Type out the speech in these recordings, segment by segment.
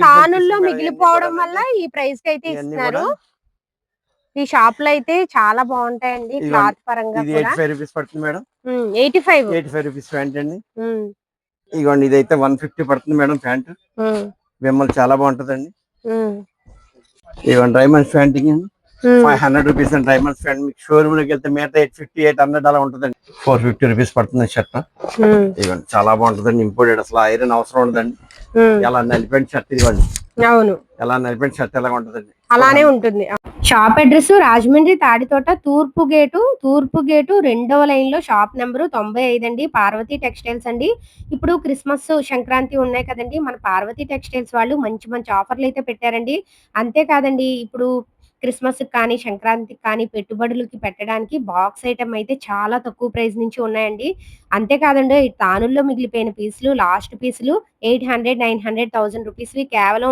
తానుల్లో మిగిలిపోవడం వల్ల ఈ ప్రైస్ కి అయితే ఇస్తున్నారు. ఈ షాప్ లో అయితే చాలా బాగుంటాయండి క్లాత్ పరంగా ఇది 85 రూపీస్ పడుతుంది మేడం. 85 రూపీస్ ప్యాంట్ అండి. ఇదిగోండి ఇదైతే 150 పడుతుంది మేడం ప్యాంట్. విమ్మల్ చాలా బాగుంటదండి. ఇదిగోండి డైమండ్స్ ప్యాంట్ 500 రూపీస్ అండి. డైమండ్స్ ప్యాంట్ మీకు షోరూమ్ లోకి వెళ్తే మిగతా 850 800 అలా ఉంటుందండి. 450 రూపీస్ పడుతుంది షర్ట్. ఇదిగోండి చాలా బాగుంటుందండి. ఇంపోర్టెడ్ అసలు ఐరన్ అవసరం ఉండదండి. ఎలా నలిపెంట్ షర్ట్ ఇదిగోండి. అవును, ఎలా నలిపెంట్ షర్ట్ ఎలా ఉంటుందండి అలానే ఉంటుంది. షాప్ అడ్రస్ రాజమండ్రి తాడితోట తూర్పు గేటు 2వ లైన్ లో షాప్ నెంబరు 95 అండి. పార్వతి టెక్స్టైల్స్ అండి. ఇప్పుడు క్రిస్మస్ సంక్రాంతి ఉన్నాయి కదండి, మన పార్వతి టెక్స్టైల్స్ వాళ్ళు మంచి మంచి ఆఫర్లు అయితే పెట్టారండి. అంతేకాదండి ఇప్పుడు క్రిస్మస్ కానీ సంక్రాంతికి కానీ పెట్టుబడులకి పెట్టడానికి బాక్స్ ఐటమ్ అయితే చాలా తక్కువ ప్రైస్ నుంచి ఉన్నాయండి. అంతేకాదండి తానుల్లో మిగిలిపోయిన పీసులు లాస్ట్ పీసులు 800 900 1000 రూపీస్వి కేవలం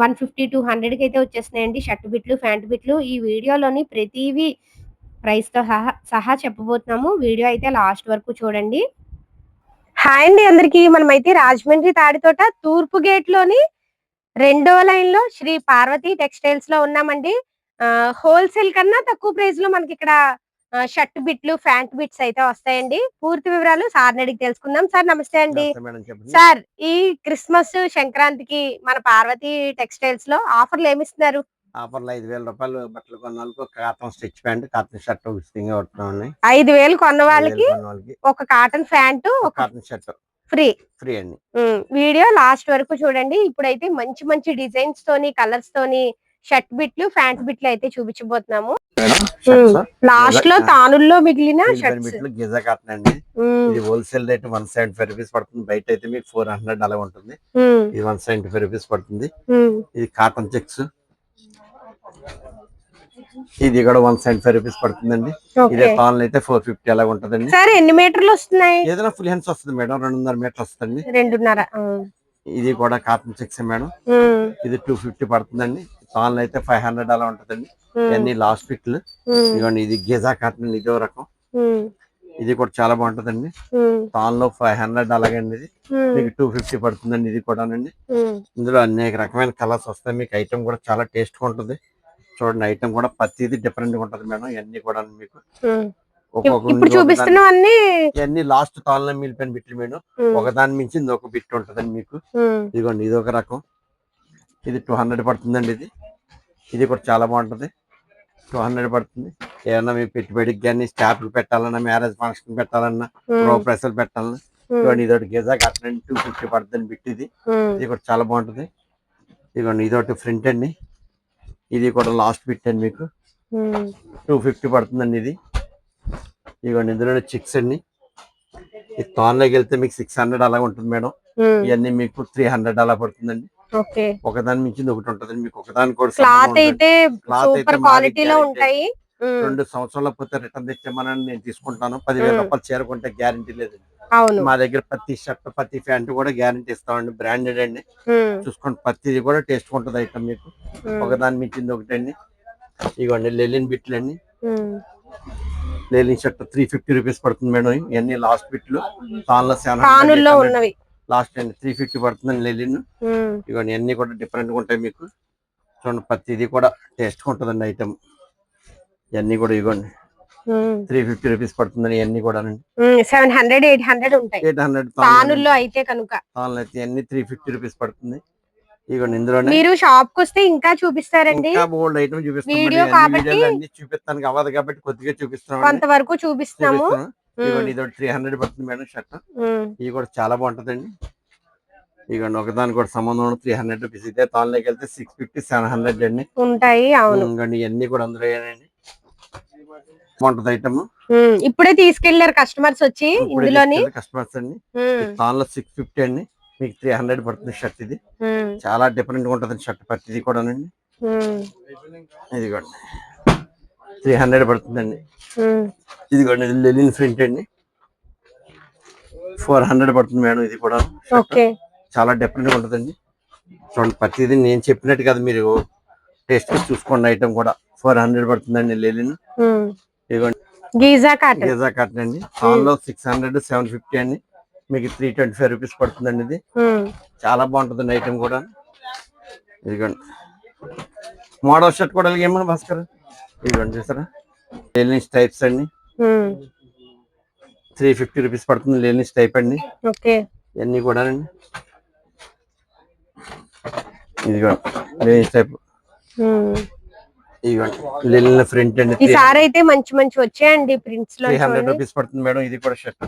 150 200కి అయితే వచ్చేస్తున్నాయండి. షర్ట్ బిట్లు ప్యాంట్ బిట్లు ఈ వీడియోలోని ప్రతివి ప్రైస్ తో సహా చెప్పబోతున్నాము. వీడియో అయితే లాస్ట్ వరకు చూడండి. హాయ్ అండి అందరికి, మనమైతే రాజమండ్రి తాడితోట తూర్పు గేట్ లోని 2వ లైన్ లో శ్రీ పార్వతి టెక్స్టైల్స్ లో ఉన్నామండి. హోల్సేల్ కన్నా తక్కువ ప్రైస్ లో మనకి ఇక్కడ షర్ట్ బిట్లు ప్యాంట్ బిట్స్ అయితే వస్తాయండి. పూర్తి వివరాలు సార్ అడిగి తెలుసుకుందాం. సార్ నమస్తే అండి. సార్ ఈ క్రిస్మస్ సంక్రాంతికి మన పార్వతి టెక్స్టైల్స్ లో ఆఫర్లు ఏమిస్తున్నారు? ఆఫర్లు 5000 రూపాయలు బట్టలు కొన్న వాళ్ళకి cotton stitch pant cotton shirt ఉచితంగా వస్తున్నాయి. 5000 కొన్న వాళ్ళకి ఒక కాటన్ ప్యాంటు ఒక కాటన్ షర్ట్ ఫ్రీ అండి. వీడియో లాస్ట్ వరకు చూడండి. ఇప్పుడైతే మంచి మంచి డిజైన్స్ తోని కలర్స్ తోని షర్ట్ బిట్లు ప్యాంట్ బిట్లు అయితే చూపించబోతున్నాము. లాస్ట్ లో తానుల్లో మిగిలిన బిట్లు గిజా కాటన్ అండి. ఇది హోల్సేల్ రేట్ 175 రూపీస్ పడుతుంది. బయట అయితే మీకు 400 అలా ఉంటుంది. ఇది 175 రూపీస్ పడుతుంది. ఇది కాటన్ చెక్స్, ఇది కూడా 175 రూపీస్ పడుతుందండి. ఇదే తాన్ అయితే 450 అలా ఉంటదండి. సార్ ఎన్ని మీటర్లు వస్తున్నాయి? ఏదైనా ఫుల్ హ్యాండ్స్ వస్తుంది మేడం. 2.5 మీటర్లు వస్తుంది. 2.5. ఇది కూడా కాటన్ చెక్స్ మేడం. ఇది 250 పడుతుందండి. తాన్ అయితే 500 అలా ఉంటదండి. ఇవన్నీ లాస్ట్ ఫిట్లు. ఇదిగోండి ఇది గిజా కాటన్ ఇదో రకం. ఇది కూడా చాలా బాగుంటదండి. తాన్ లో 500 అలాగండి. ఇది మీకు 250 పడుతుందండి. ఇది కూడానండి. ఇందులో అనేక రకమైన కలర్స్ వస్తాయి. మీకు ఐటమ్ కూడా చాలా టేస్ట్ గా ఉంటుంది. చూడండి ఐటమ్ కూడా ప్రతిది డిఫరెంట్ గా ఉంటది మేడం. ఇవన్నీ కూడా మీకు ఇవన్నీ లాస్ట్ తాళ్ళలో మిగిలిపోయిన బిట్లు మేడం. ఒకదాని మించి ఇంకొక బిట్ ఉంటదండి మీకు. ఇదిగోండి ఇది ఒక రకం. ఇది 200 పడుతుందండి. ఇది కూడా చాలా బాగుంటది. 200 పడుతుంది. ఏమన్నా మీ పెట్టుబడికి కానీ స్టాఫ్లు పెట్టాలన్నా మ్యారేజ్ ఫంక్షన్ పెట్టాలన్నా ప్రోప్రెసర్ పెట్టాలన్నా ఇదిగోండి ఇదొకటి గిజా కట్టండి 250 పడుతుంది బిట్. ఇది కూడా చాలా బాగుంటది. ఇదిగోండి ఇదొకటి ఫ్రంట్ అండి. ఇది కూడా లాస్ట్ బిట్ అండి. మీకు 250 పడుతుందండి. ఇది ఇదిగోండి ఇందులో చిక్స్ అండి. ఈ తాన్లోకి వెళ్తే మీకు 600 అలా ఉంటుంది మేడం. ఇవన్నీ మీకు 300 అలా పడుతుందండి. ఒకదాని మించింది ఒకటి ఉంటదండి. మీకు ఒకదాని కూడా క్లాత్ అయితే క్వాలిటీలో ఉంటాయి. 2 సంవత్సరాల పోతే రిటర్న్ తెచ్చామని నేను తీసుకుంటాను. 10,000 రూపాయలు చేరుకుంటే గ్యారంటీ లేదండి. మా దగ్గర ప్రతి షర్ట్ ప్రతి ప్యాంట్ కూడా గ్యారంటీ ఇస్తామండి. బ్రాండెడ్ అండి. చూసుకోండి ప్రతిది కూడా టేస్ట్ ఉంటుంది ఐటమ్ మీకు. ఒకదాని మించింది ఒకటండి. ఇవ్వండి లెలిన్ బిట్లు అండి. లెలిన్ షర్ట్ 350 రూపీస్ పడుతుంది మేడం. ఇవన్నీ లాస్ట్ బిట్లు. తానుల్లో ఉన్నవి లాస్ట్ అండి 350 పడుతుందండి లెలిన్. ఇవన్నీ అన్ని కూడా డిఫరెంట్ గా ఉంటాయి మీకు. చూడండి ప్రతిది కూడా టేస్ట్ గా ఉంటుందండి ఐటమ్. ఇవన్నీ కూడా ఇవ్వండి 350 రూపీస్ పడుతుందని. ఇవన్నీ కూడా 700 800 ఉంటాయి. 800 తానుల్లో అయితే కనుక తానులో అయితే అన్ని 350 రూపీస్ పడుతుంది. ఇవ్వండి ఇందులో మీరు షాప్ కి వస్తే ఇంకా చూపిస్తారండి. ఇంకా బోల్డ్ ఐటమ్ చూపిస్తాం. వీడియో కాబట్టి అన్ని చూపిస్తానికి అవ్వదు కాబట్టి కొద్దిగా చూపిస్తాం. కొంతవరకు చూపిస్తాము. ఇవ్వండి ఇది 300 పడుతుంది మేడం షర్ట్. ఇది కూడా చాలా బాగుంటదండి. ఇవ్వండి ఒకదాని కూడా సంబంధం 300 రూపీస్. ఇదే తాన్లోకి వెళ్తే 650 700 అండి ఉంటాయి. అవును ఇవన్నీ కూడా అందులో బాగుంటది ఐటమ్. ఇప్పుడే తీసుకెళ్లారు కస్టమర్స్ వచ్చి. ఇందులోని కస్టమర్స్ అండి. తాన్లో 650 అండి. మీకు 300 పడుతుంది షర్ట్. ఇది చాలా డిఫరెంట్ గా ఉంటది షర్ట్ ప్రతిది కూడానండి. ఇదిగోండి 300 పడుతుందండి. ఇదిగోండి ఇది లెలిన్ ప్రింట్ అండి. 400 పడుతుంది మేడం. ఇది కూడా చాలా డిఫరెంట్ గా ఉంటదండి. చూడండి ప్రతిదీ నేను చెప్పినట్టు కదా మీరు టేస్ట్ చూసుకోండి. ఐటమ్ కూడా 400 పడుతుందండి లెలిన్. ఇదిగోండి గిజా కాటన్ అండి. తాన్లో 600 750 అండి. మీకు 325 రూపీస్ పడుతుందండి. ఇది చాలా బాగుంటుందండి ఐటమ్ కూడా. ఇదిగోండి మోడల్ షర్ట్ కూడా ఏమన్నా భాస్కర్ ఇదిగోండి చూసారా లెనిన్స్ టైప్స్ అండి 350 రూపీస్ పడుతుంది లెనిన్స్ టైప్ అండి ఓకే ఇవన్నీ కూడా అండి ఇదిగోండి లెనిన్స్ టైప్ ఇదిగోండి లెనిన్ ప్రింట్ అండి ఈసారి అయితే మంచి మంచి వచ్చాయండి ప్రింట్స్ లో 300 రూపీస్ పడుతుంది మేడం ఇది కూడా షర్ట్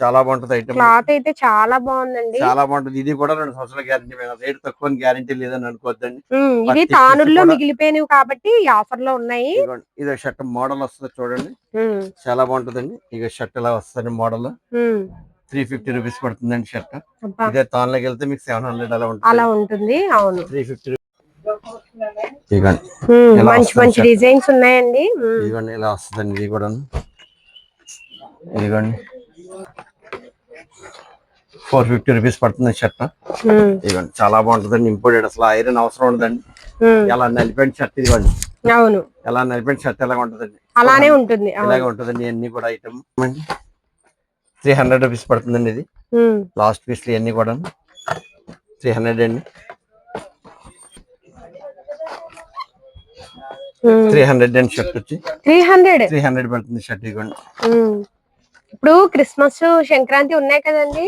చాలా బాగుంటది ఐటమ్ క్లాత్ అయితే చాలా బాగుందండి చాలా బాగుంటది ఇది కూడా 2 సంవత్సరాల గ్యారంటీ మేడం రేట్ తక్కువ గ్యారంటీ లేదని అనుకోవద్దండి ఇవి తానుల్లో మిగిలిపోయినవి కాబట్టి ఆఫర్ లో ఉన్నాయి ఇది షర్ట్ మోడల్ వస్తుంది చూడండి చాలా బాగుంటదండి ఇక షర్ట్ ఇలా వస్తుంది మోడల్ 350 రూపీస్ పడుతుందండి షర్ట్ ఇదే తాన్లోకి వెళ్తే మీకు 700 అలా ఉంటుంది అవును 350 మంచి మంచి డిజైన్స్ ఉన్నాయండి ఇదిగోండి ఇలా వస్తుందండి ఇది కూడా ఇదిగోండి 450 రూపీస్ పడుతుంది షర్ట్ ఇదిగోండి చాలా బాగుంటుందండి ఇంపోర్టెడ్ అసలు ఐరన్ అవసరం ఉండదండి ఎలా నలిపెంట్ షర్ట్ ఇదిగోండి అవును ఎలా నలిపెంట్ షర్ట్ ఎలాగ ఉంటుందండి అలానే ఉంటుంది ఇలాగే ఉంటుందండి అన్ని కూడా ఐటమ్ 300 రూపీస్ పడుతుందండి ఇది లాస్ట్ పీస్ ఇవన్నీ కూడా 300 అండి 300 అండి షర్ట్ వచ్చి 300 పడుతుంది షర్ట్ ఇదిగోండి ఇప్పుడు క్రిస్మస్ సంక్రాంతి ఉన్నాయి కదండి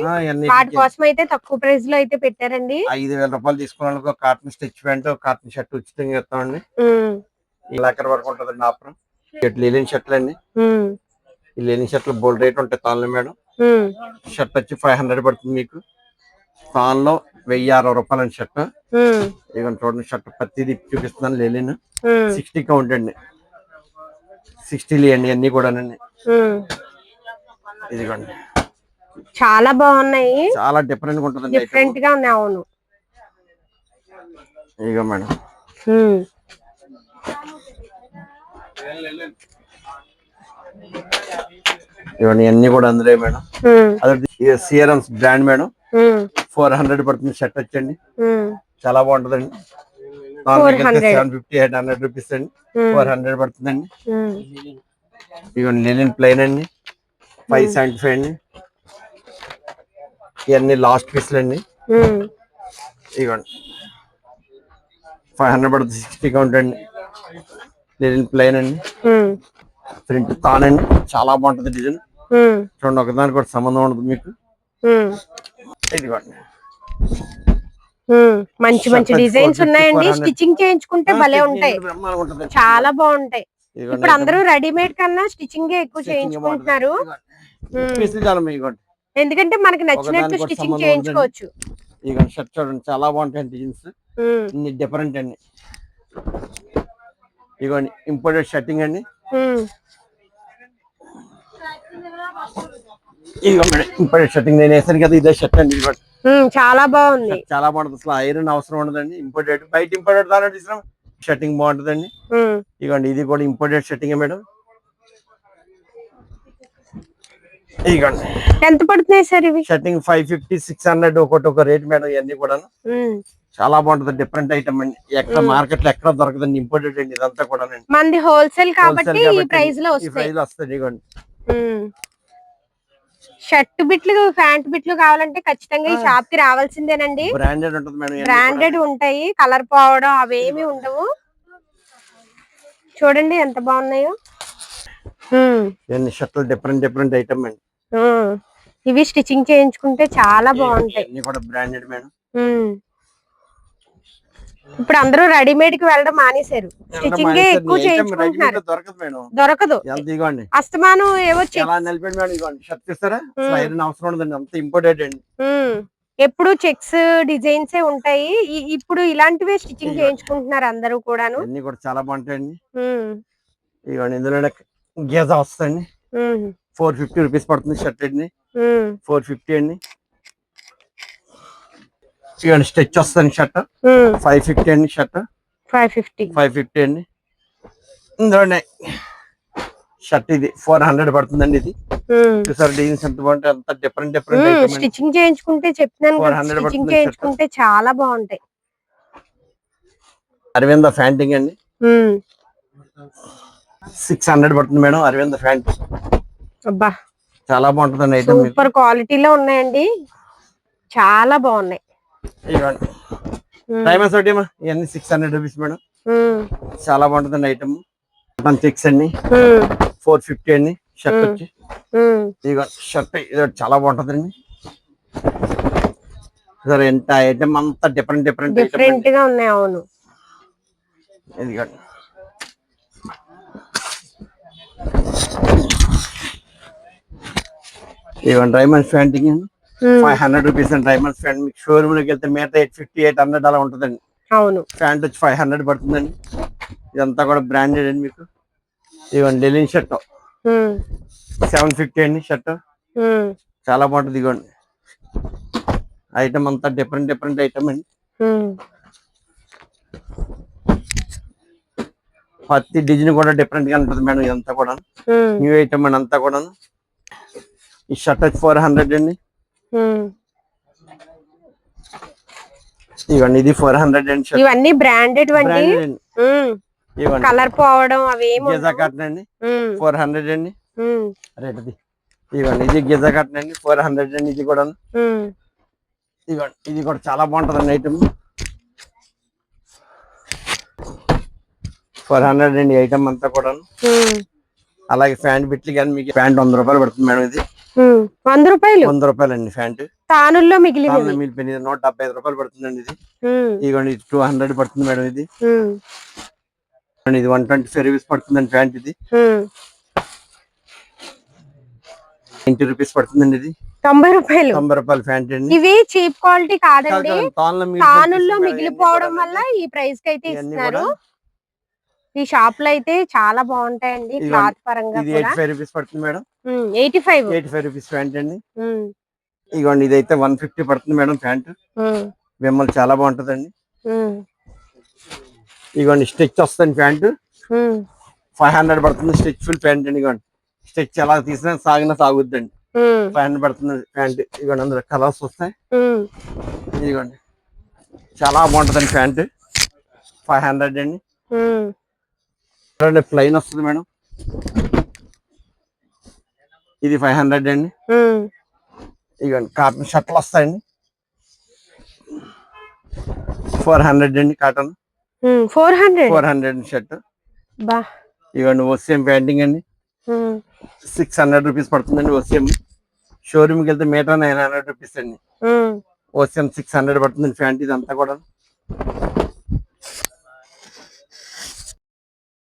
వాటి కోసం అయితే తక్కువ ప్రైస్ లో అయితే పెట్టారండి 5,000 రూపాయలు తీసుకున్న cotton stitch pant cotton shirt ఉచితంగా ఇస్తామండి ఎక్కడ వరకు ఉంటుందండి ఆఫర్ లెనిన్ షర్ట్లు అండి ఈ లెనిన్ షర్ట్లు బోల్డ్ రేట్ ఉంటాయి తాన్లో మేడం షర్ట్ వచ్చి 500 పడుతుంది మీకు తాన్ లో 1,060 రూపాయలు అండి షర్ట్ ఇక చూడండి షర్ట్ ప్రతిదీ చూపిస్తున్నాను లెనిన్ 60 కౌంట్ అండి 60 లేండి అన్ని కూడానండి ఇదిగోండి చాలా బాగున్నాయి చాలా డిఫరెంట్ గా ఉంటుంది డిఫరెంట్ గా ఉన్నాయి అవును ఇదిగో మేడం ఇవన్నీ అన్ని కూడా అందులో మేడం అదే సిఆర్ఎం బ్రాండ్ మేడం 400 పడుతుంది షర్ట్ వచ్చండి చాలా బాగుంటదండి 750 800 రూపీస్ అండి 400 పడుతుందండి ఇవన్నీ లెనిన్ ప్లెయిన్ అండి 575 అండి ఇవన్నీ లాస్ట్ పీస్లు అండి ఇవ్వండి 500 పడుతుంది 60 కౌంట్ అండి లెనిన్ ప్లెయిన్ అండి ప్రింట్ తానండి చాలా బాగుంటుంది డిజైన్ చూడండి ఒకదానికి కూడా సంబంధం ఉండదు మీకు ఇదిగోండి మంచి మంచి డిజైన్స్ ఉన్నాయండి స్టిచ్చింగ్ చేయించుకుంటే భలే ఉంటాయి చాలా బాగుంటాయి ఇప్పుడు అందరూ రెడీమేడ్ కన్నా స్టిచ్చింగ్ ఎక్కువ చేయించుకుంటున్నారు ఎందుకంటే మనకి నచ్చినట్టు స్టిచ్చింగ్ చేయించుకోవచ్చు ఇక షర్ట్ చూడండి చాలా బాగుంటాయి డిజైన్స్ డిఫరెంట్ అండి ఇగోండి ఇంపోర్టెడ్ షర్టింగ్ అండి ఇదిగో మేడం ఇంపోర్టెడ్ షర్టింగ్ నేను వేసాను కదా ఇదే షర్ట్ అండి చాలా బాగుంది చాలా బాగుంటుంది అసలు ఐరన్ అవసరం ఉండదండి ఇంపోర్టెడ్ బయట ఇంపోర్టెడ్ దాని తీసుకున్నాం షర్టింగ్ బాగుంటుందండి ఇదిగోండి ఇది కూడా ఇంపోర్టెడ్ షర్టింగ్ మేడం ఇదిగోండి ఎంత పడుతున్నాయి సార్ ఇవి షర్టింగ్ 550 600 ఒకటి ఒక రేట్ మేడం ఇవన్నీ కూడా చాలా బాగుంటుంది డిఫరెంట్ ఐటమ్ అండి ఎక్కడ మార్కెట్ లో ఎక్కడ దొరకదండి ఇంపోర్టెడ్ అండి ఇదంతా కూడా మంది హోల్సేల్ కాబట్టి ఈ ప్రైస్ లో వస్తుంది ఇదిగోండి షర్ట్ బిట్లు ప్యాంట్ బిట్లు కావాలంటే ఖచ్చితంగా ఈ షాప్ కి రావాల్సిందేనండి బ్రాండెడ్ ఉంటుంది మేడం బ్రాండెడ్ ఉంటాయి కలర్ పోవడం అవేమి ఉండవు చూడండి ఎంత బాగున్నాయో షర్ట్లు డిఫరెంట్ డిఫరెంట్ ఐటమ్ అండి ఇవి స్టిచ్చింగ్ చేయించుకుంటే చాలా బాగుంటాయి ఇవన్నీ కూడా బ్రాండెడ్ మేడం ఇప్పుడు అందరూ రెడీమేడ్ కి వెళ్ళడం మానేశారు స్టిచ్చింగ్ ఎక్కువ చేయించుకుంటున్నారు దొరకదు అస్తమానం ఏవో షర్ట్ ఇస్తారా అవసరం ఉండదండి అంత ఇంపార్టెంట్ అండి ఎప్పుడు చెక్స్ డిజైన్స్ ఉంటాయి ఇప్పుడు ఇలాంటివే స్టిచ్చింగ్ చేయించుకుంటున్నారు అందరూ కూడాను అన్ని కూడా చాలా బాగుంటాయండి ఇదిగోండి ఇందులో గేజా వస్తుందండి 450 రూపీస్ పడుతుంది షర్ట్ అండి 450 అండి ఇవన్నీ స్టిచ్ వస్తుంది షర్ట్ 550 అండి షర్ట్ 550 అండి ఇందులోనే షర్ట్ ఇది 400 పడుతుందండి ఇది చూసారు డిజైన్స్ ఎంత బాగుంటాయి అంత డిఫరెంట్ డిఫరెంట్ స్టిచ్చింగ్ చేయించుకుంటే చెప్తున్నాను స్టిచ్చింగ్ చేయించుకుంటే చాలా బాగుంటాయి అరవింద ఫ్యాంటింగ్ అండి 600 పడుతుంది మేడం అరవింద ఫ్యాంట్ అబ్బా చాలా బాగుంటుందండి ఐటమ్ సూపర్ క్వాలిటీలో ఉన్నాయండి చాలా బాగున్నాయి డైమండ్స్ ఒకటి ఇవన్నీ 600 రూపీస్ మేడం. చాలా బాగుంటుందండి ఐటమ్. చెక్స్ అండి 450 అండి. షర్ట్ వచ్చి ఇదిగో షర్ట్ ఇది చాలా బాగుంటుందండి. సరే ఎంత ఐటమ్ అంతా డిఫరెంట్ గా ఉన్నాయి. అవును, ఇదిగో ఇదిగోండి డైమండ్స్ ప్యాంటింగ్ 500 రూపీస్ అండి. డైమండ్స్ ప్యాంట్ మీకు షోరూమ్ లోకి వెళ్తే మీటర్ 850 800 అలా ఉంటుందండి. అవును, ప్యాంట్ వచ్చి 500 పడుతుందండి. ఇదంతా కూడా బ్రాండెడ్ అండి. మీకు ఇదిగోండి లెనిన్ షర్ట్ 750 అండి. షర్ట్ చాలా బాగుంటుంది. ఇదిగోండి ఐటమ్ అంతా డిఫరెంట్ ఐటమ్ అండి. ప్రతి డిజైన్ కూడా డిఫరెంట్ గా ఉంటుంది మేడం. ఇదంతా కూడా న్యూ ఐటమ్ అండి అంతా కూడా. ఈ షర్ట్ వచ్చి 400 అండి. ఇవన్నీ ఇది 400 అండి. ఇవన్నీ బ్రాండెడ్ అండి. ఇవన్నీ కలర్ పోవడం అవి గిజా కాటన్ అండి 400 అండి. రేట్ అది ఇవ్వండి. ఇది గిజా కాటన్ అండి 400 అండి. ఇది కూడా ఇవ్వండి. ఇది కూడా చాలా బాగుంటుందండి ఐటమ్. 400 అండి ఐటమ్ అంతా కూడా. అలాగే ప్యాంట్ బిట్లు కానీ మీకు ప్యాంట్ 100 రూపాయలు పడుతుంది మేడం. ఇది 100 రూపాయలు అండి. ప్యాంట్ తానుల్లో మిగిలిపోయింది 175 రూపాయలు పడుతుందండి. ఇది ఇదిగోండి 200 పడుతుంది మేడం. ఇది ఇది 125 రూపీస్ పడుతుందండి. ప్యాంట్ ఇది 90 రూపీస్ పడుతుందండి. ఇది 90 రూపాయలు ప్యాంట్ అండి. ఇవి చీప్ క్వాలిటీ కాదండి. తానుల్లో మిగిలిపోవడం వల్ల ఈ ప్రైస్ కి అయితే ఇస్తున్నారు. ఈ షాప్ లో అయితే చాలా బాగుంటాయండి క్లాత్ పరంగా. 85 రూపీస్ పడుతుంది మేడం. 85 రూపీస్ ప్యాంట్ అండి. ఇదిగోండి ఇదైతే 150 పడుతుంది మేడం. ప్యాంట్ మిమ్మల్ని చాలా బాగుంటుందండి. ఇదిగోండి స్టిచ్ వస్తుంది ప్యాంట్ 500 పడుతుంది. స్టిచ్ ఫుల్ ప్యాంట్ అండి. ఇదిగోండి స్టిచ్ ఎలా తీసినా సాగుద్దండి. 500 పడుతుంది ప్యాంట్. ఇదిగోండి అందులో కలర్స్ వస్తాయి. ఇదిగోండి చాలా బాగుంటుందండి ప్యాంట్ 500 అండి. ప్లెయిన్ వస్తుంది మేడం. ఇది 500 అండి. ఇదిగోండి కాటన్ షర్ట్లు వస్తాయండి 400 అండి. Cotton 400 shirt. ఇవ్వండి ఓసిఎం ప్యాంటింగ్ అండి 600 రూపీస్ పడుతుందండి. ఓసిఎం షోరూమ్కి వెళ్తే మీటర్ 900 రూపీస్ అండి. ఓసిఎం 600 పడుతుందండి ప్యాంట్. ఇదంతా కూడా